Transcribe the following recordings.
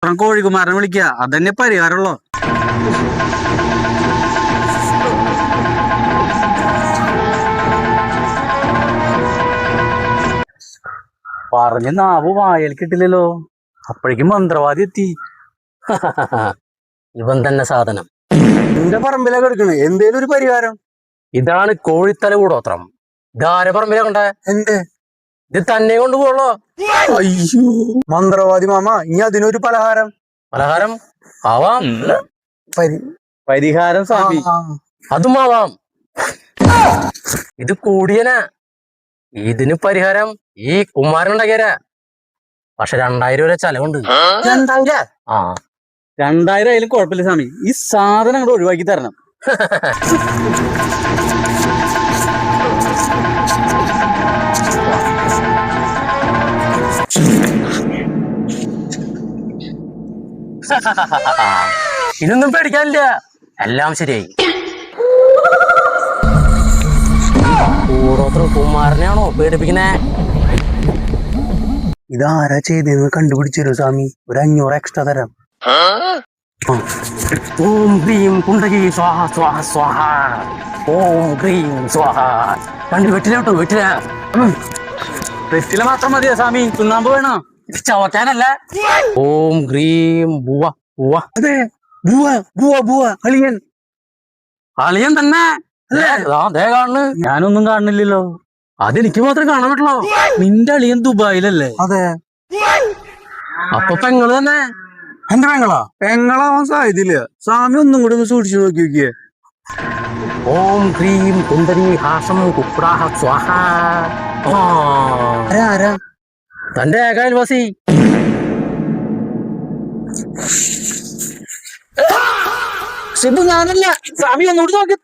കൂടോത്രം കോഴികുമാരനെ വിളിക്കുക, അതന്നെ പരിഹാരമുള്ളൂ. പറഞ്ഞ നാവ് വായൽ കിട്ടില്ലല്ലോ, അപ്പോഴേക്കും മന്ത്രവാദി എത്തി. ഇവൻ തന്നെ സാധനം. എന്റെ പറമ്പിലൊക്കെ എടുക്കണേ, എന്തേലും ഒരു പരിഹാരം. ഇതാണ് കോഴിത്തല കൂടോത്രം. ഇതാരെ പറമ്പിലെ കൊണ്ടേ? എന്റെ ഇത് തന്നെ കൊണ്ടുപോകുള്ളോ? അയ്യോ മന്ത്രവാദി മാമ, ഇനി അതിനൊരു പലഹാരം. പലഹാരം ആവാം, പരിഹാരം സ്വാമി. അതും ആവാം. ഇത് കൂടിയനാ. ഇതിന് പരിഹാരം ഈ കുമാരൻ ഉണ്ടാക്കിയരാ. പക്ഷെ 2000 വരെ ചെലവുണ്ട്. 2000? ആ 2000 ആയാലും കുഴപ്പമില്ല സ്വാമി, ഈ സാധനം അങ്ങോട്ട് ഒഴിവാക്കി തരണം. ഇതൊന്നും പേടിക്കാനില്ല, എല്ലാം ശരിയായി. കൂടോത്ര കുമാരനെയാണോ പേടിപ്പിക്കുന്നേ? ഇതാരാ ചെയ്തെന്ന് കണ്ടുപിടിച്ചു സ്വാമി, ഒരു 500 എക്സ്ട്രാ തരാം. ഓം ഹ്രീം കുണ്ടകി സ്വാഹ സ്വാഹ സ്വാഹ. ഓം ഹ്രീം സ്വാഹ. കണ്ടു വെട്ടില കേട്ടോ, വെട്ടില. വെറ്റില മാത്രം മതിയോ സ്വാമി, ചുണ്ണാമ്പ് വേണോ? ചവക്കാനല്ല. ഓം ഹ്രീം ബുവ ബുവ. അതെ, ബുവ ബുവ ബുവ. അളിയൻ അളിയൻ തന്നെ കാണുന്നു. ഞാനൊന്നും കാണുന്നില്ലല്ലോ. അതെനിക്ക് മാത്രമേ കാണാൻ പറ്റുള്ളൂ. നിന്റെ അളിയൻ ദുബായിലല്ലേ? അതെ. അപ്പൊ പെങ്ങള് തന്നെ. എന്റെ പെങ്ങളാവാൻ സാധ്യതയില്ല സ്വാമി, ഒന്നും കൂടി ഒന്ന് സൂക്ഷിച്ചു നോക്കി നോക്കിയേ. ഓം ഹ്രീം കുണ്ടരി ഹാസം കുപ്രാഹ സ്വാഹ. ആരാ? തന്റെ ഏകായൽവാസി. ഷിബു ഞാനല്ല സ്വാമി, ഒന്നുകൂടി നോക്കി.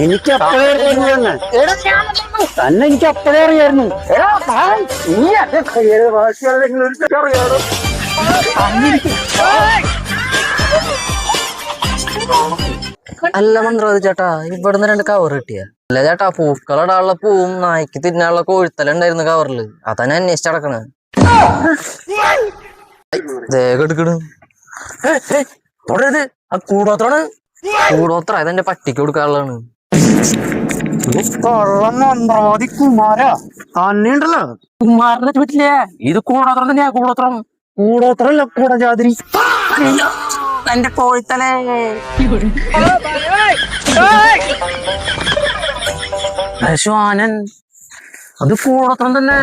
എനിക്ക് അപ്പോഴേ തന്നെ, എനിക്ക് അപ്പോഴേ അറിയായിരുന്നു. അല്ല മന്ത്രവാദി ചേട്ടാ, ഇവിടുന്ന് 2 കവർ കിട്ടിയ? അല്ല ചേട്ടാ, പൂക്കളിടാനുള്ള പൂവും നായ്ക്ക് തിന്നാനുള്ള കോഴിത്തല ഉണ്ടായിരുന്നു കവറില്. അതാ ഞാൻ അന്വേഷിച്ച് നടക്കണേ. എടുക്കണ് തുടരുത്, ആ കൂടോത്രാണ്. കൂടോത്ര ഇതെന്റെ പട്ടിക്ക് കൊടുക്കാനുള്ളതാണ്. മന്ത്രവാദി കുമാര തന്നെ ഉണ്ടല്ലോ. കുമാരനെ പറ്റില്ലേ? ഇത് കൂടോത്രം തന്നെയാ. കൂടോത്രല്ല, കൂടജാതിരി. എന്റെ കോഴിത്തലേ. ശ്വാനൻ, അത് കൂടോത്രം തന്നെ.